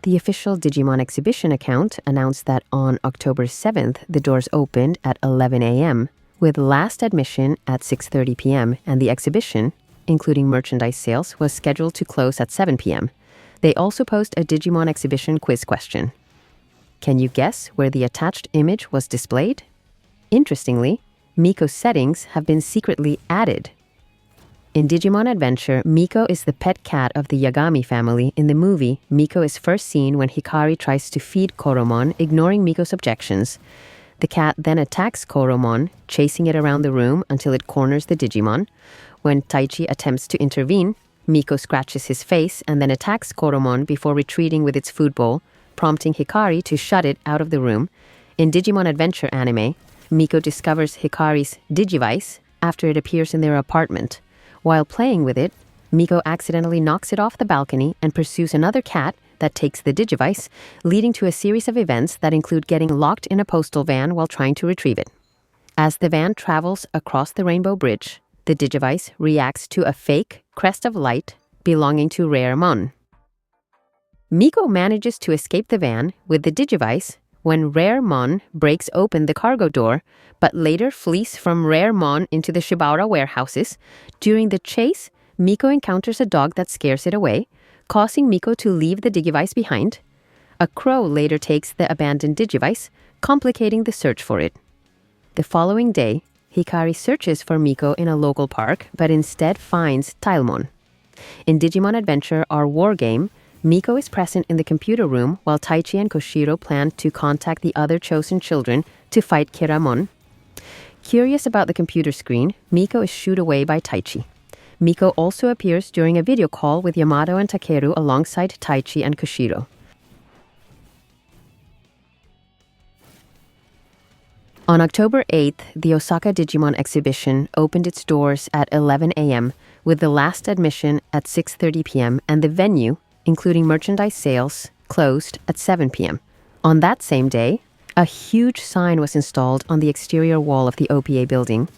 The official Digimon exhibition account announced that on October 7th, the doors opened at 11 a.m., with last admission at 6:30 p.m., and the exhibition, including merchandise sales, was scheduled to close at 7 p.m. They also posed a Digimon exhibition quiz question. Can you guess where the attached image was displayed? Interestingly, Miko's settings have been secretly added. In Digimon Adventure, Miko is the pet cat of the Yagami family. In the movie, Miko is first seen when Hikari tries to feed Koromon, ignoring Miko's objections. The cat then attacks Koromon, chasing it around the room until it corners the Digimon. When Taichi attempts to intervene, Miko scratches his face and then attacks Koromon before retreating with its food bowl, prompting Hikari to shut it out of the room. In Digimon Adventure anime, Miko discovers Hikari's Digivice after it appears in their apartment. While playing with it, Miko accidentally knocks it off the balcony and pursues another cat that takes the Digivice, leading to a series of events that include getting locked in a postal van while trying to retrieve it. As the van travels across the Rainbow Bridge, the Digivice reacts to a fake crest of light belonging to Terriermon. Miko manages to escape the van with the Digivice when Terriermon breaks open the cargo door, but later flees from Terriermon into the Shibaura warehouses. During the chase, Miko encounters a dog that scares it away, causing Miko to leave the Digivice behind. A crow later takes the abandoned Digivice, complicating the search for it. The following day, Hikari searches for Miko in a local park, but instead finds Terriermon. In Digimon Adventure, our war game, Miko is present in the computer room while Taichi and Koshiro plan to contact the other chosen children to fight Kiramon. Curious about the computer screen, Miko is shooed away by Taichi. Miko also appears during a video call with Yamato and Takeru alongside Taichi and Koshiro. On October 8th, the Osaka Digimon exhibition opened its doors at 11 a.m., with the last admission at 6:30 p.m. and the venue, including merchandise sales, closed at 7 p.m. On that same day, a huge sign was installed on the exterior wall of the OPA building.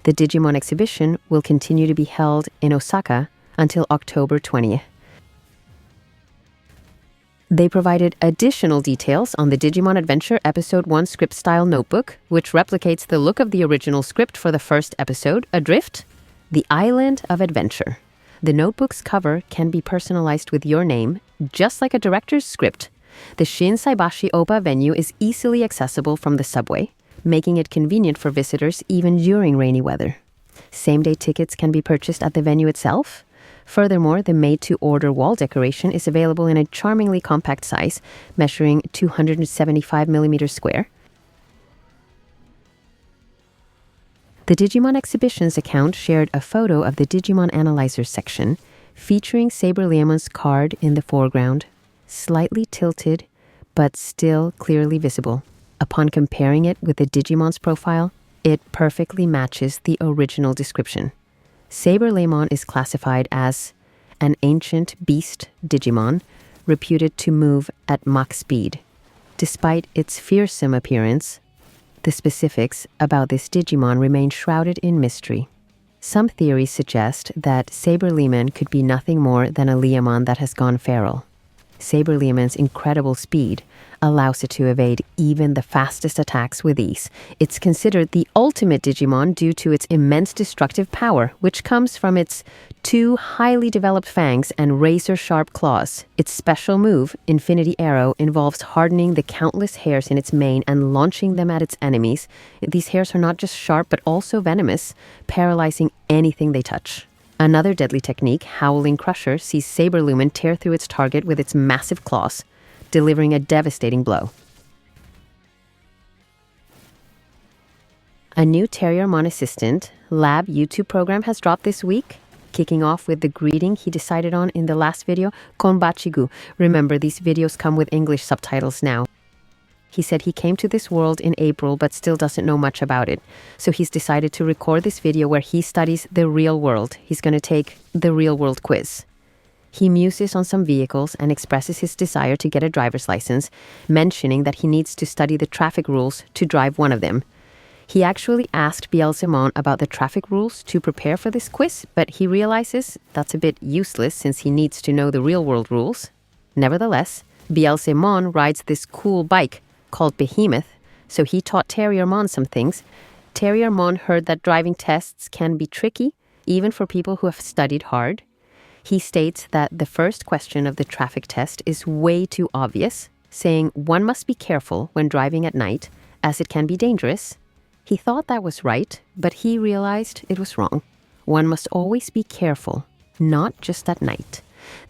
The Digimon exhibition will continue to be held in Osaka until October 20th. They provided additional details on the Digimon Adventure Episode 1 script-style notebook, which replicates the look of the original script for the first episode, Adrift, The Island of Adventure. The notebook's cover can be personalized with your name, just like a director's script. The Shin Saibashi Oba venue is easily accessible from the subway, making it convenient for visitors even during rainy weather. Same-day tickets can be purchased at the venue itself. Furthermore, the made-to-order wall decoration is available in a charmingly compact size, measuring 275 millimeters square. The Digimon Exhibitions account shared a photo of the Digimon Analyzer section, featuring SaberLeomon's card in the foreground, slightly tilted, but still clearly visible. Upon comparing it with the Digimon's profile, it perfectly matches the original description. SaberLeomon is classified as an ancient beast Digimon, reputed to move at Mach speed. Despite its fearsome appearance, the specifics about this Digimon remain shrouded in mystery. Some theories suggest that SaberLeomon could be nothing more than a Leomon that has gone feral. SaberLeomon's incredible speed allows it to evade even the fastest attacks with ease. It's considered the ultimate Digimon due to its immense destructive power, which comes from its 2 highly developed fangs and razor-sharp claws. Its special move, Infinity Arrow, involves hardening the countless hairs in its mane and launching them at its enemies. These hairs are not just sharp but also venomous, paralyzing anything they touch. Another deadly technique, Howling Crusher, sees SaberLeomon tear through its target with its massive claws, delivering a devastating blow. A new Terriermon Assistant Lab YouTube program has dropped this week, kicking off with the greeting he decided on in the last video, Konbachigu. Remember, these videos come with English subtitles now. He said he came to this world in April but still doesn't know much about it. So he's decided to record this video where he studies the real world. He's going to take the real world quiz. He muses on some vehicles and expresses his desire to get a driver's license, mentioning that he needs to study the traffic rules to drive one of them. He actually asked Bielsemon about the traffic rules to prepare for this quiz, but he realizes that's a bit useless since he needs to know the real world rules. Nevertheless, Bielsemon rides this cool bike called Behemoth, so he taught Terriermon some things. Terriermon heard that driving tests can be tricky, even for people who have studied hard. He states that the first question of the traffic test is way too obvious, saying one must be careful when driving at night, as it can be dangerous. He thought that was right, but he realized it was wrong. One must always be careful, not just at night.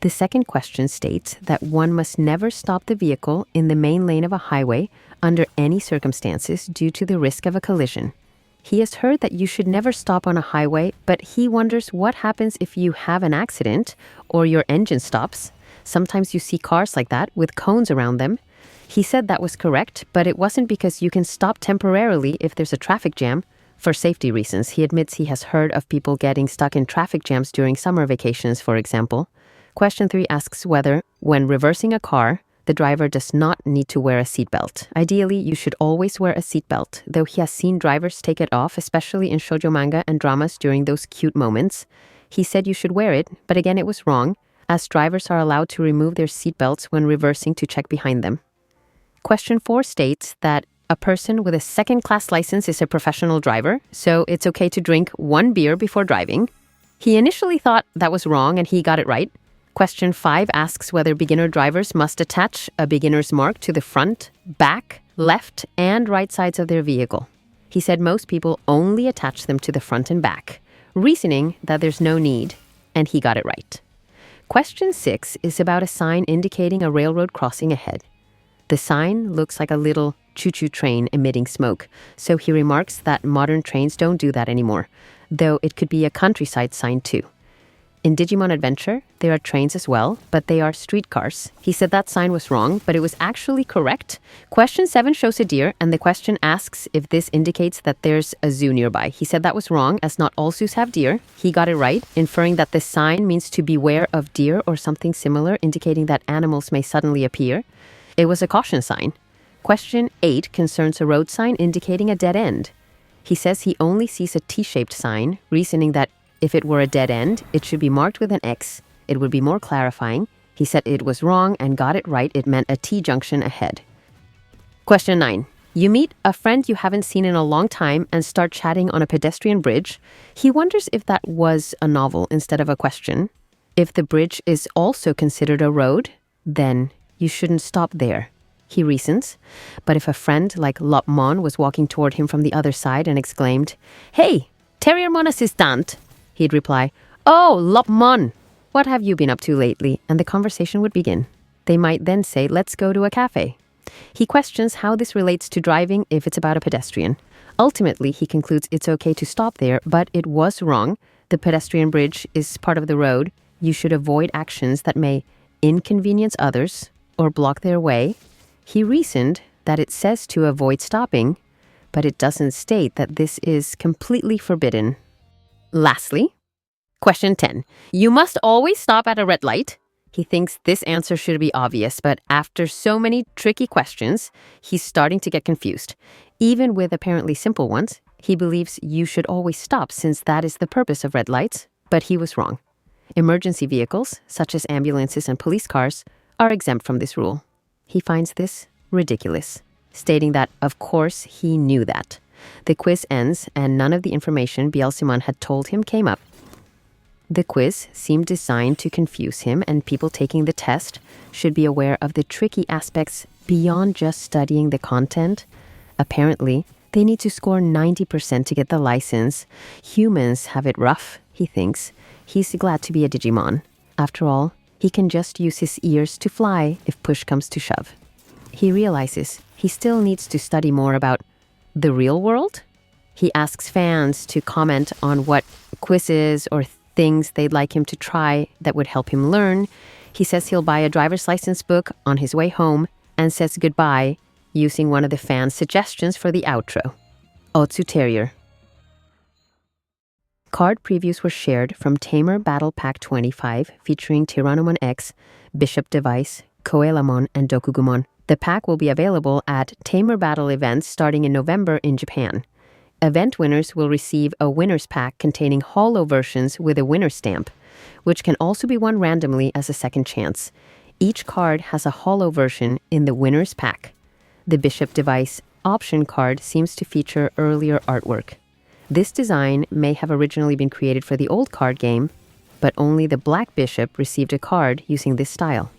The second question states that one must never stop the vehicle in the main lane of a highway under any circumstances due to the risk of a collision. He has heard that you should never stop on a highway, but he wonders what happens if you have an accident or your engine stops. Sometimes you see cars like that with cones around them. He said that was correct, but it wasn't because you can stop temporarily if there's a traffic jam. For safety reasons, he admits he has heard of people getting stuck in traffic jams during summer vacations, for example. Question 3 asks whether, when reversing a car, the driver does not need to wear a seatbelt. Ideally, you should always wear a seatbelt, though he has seen drivers take it off, especially in shoujo manga and dramas during those cute moments. He said you should wear it, but again it was wrong, as drivers are allowed to remove their seatbelts when reversing to check behind them. Question 4 states that a person with a second-class license is a professional driver, so it's okay to drink 1 beer before driving. He initially thought that was wrong and he got it right. Question 5 asks whether beginner drivers must attach a beginner's mark to the front, back, left, and right sides of their vehicle. He said most people only attach them to the front and back, reasoning that there's no need, and he got it right. Question 6 is about a sign indicating a railroad crossing ahead. The sign looks like a little choo-choo train emitting smoke, so he remarks that modern trains don't do that anymore, though it could be a countryside sign too. In Digimon Adventure, there are trains as well, but they are streetcars. He said that sign was wrong, but it was actually correct. Question 7 shows a deer, and the question asks if this indicates that there's a zoo nearby. He said that was wrong, as not all zoos have deer. He got it right, inferring that the sign means to beware of deer or something similar, indicating that animals may suddenly appear. It was a caution sign. Question 8 concerns a road sign indicating a dead end. He says he only sees a T-shaped sign, reasoning that if it were a dead end, it should be marked with an X. It would be more clarifying. He said it was wrong and got it right. It meant a T-junction ahead. Question 9. You meet a friend you haven't seen in a long time and start chatting on a pedestrian bridge. He wonders if that was a novel instead of a question. If the bridge is also considered a road, then you shouldn't stop there, he reasons. But if a friend like Lopmon was walking toward him from the other side and exclaimed, "Hey, Terriermon assistant," he'd reply, "Oh, Lopmon, what have you been up to lately?" And the conversation would begin. They might then say, "Let's go to a cafe." He questions how this relates to driving if it's about a pedestrian. Ultimately, he concludes it's okay to stop there, but it was wrong. The pedestrian bridge is part of the road. You should avoid actions that may inconvenience others or block their way. He reasoned that it says to avoid stopping, but it doesn't state that this is completely forbidden. Lastly, question 10. You must always stop at a red light. He thinks this answer should be obvious, but after so many tricky questions, he's starting to get confused. Even with apparently simple ones, he believes you should always stop since that is the purpose of red lights, but he was wrong. Emergency vehicles, such as ambulances and police cars, are exempt from this rule. He finds this ridiculous, stating that, of course, he knew that. The quiz ends, and none of the information Bielsemon had told him came up. The quiz seemed designed to confuse him, and people taking the test should be aware of the tricky aspects beyond just studying the content. Apparently, they need to score 90% to get the license. Humans have it rough, he thinks. He's glad to be a Digimon. After all, he can just use his ears to fly if push comes to shove. He realizes he still needs to study more about the real world. He asks fans to comment on what quizzes or things they'd like him to try that would help him learn. He says he'll buy a driver's license book on his way home and says goodbye using one of the fans' suggestions for the outro. Otsu Terrier. Card previews were shared from Tamer Battle Pack 25 featuring Tyrannomon X, Bishop Device, Koelamon, and Dokugumon. The pack will be available at Tamer Battle events starting in November in Japan. Event winners will receive a winner's pack containing holo versions with a winner stamp, which can also be won randomly as a second chance. Each card has a holo version in the winner's pack. The Bishop device option card seems to feature earlier artwork. This design may have originally been created for the old card game, but only the Black Bishop received a card using this style.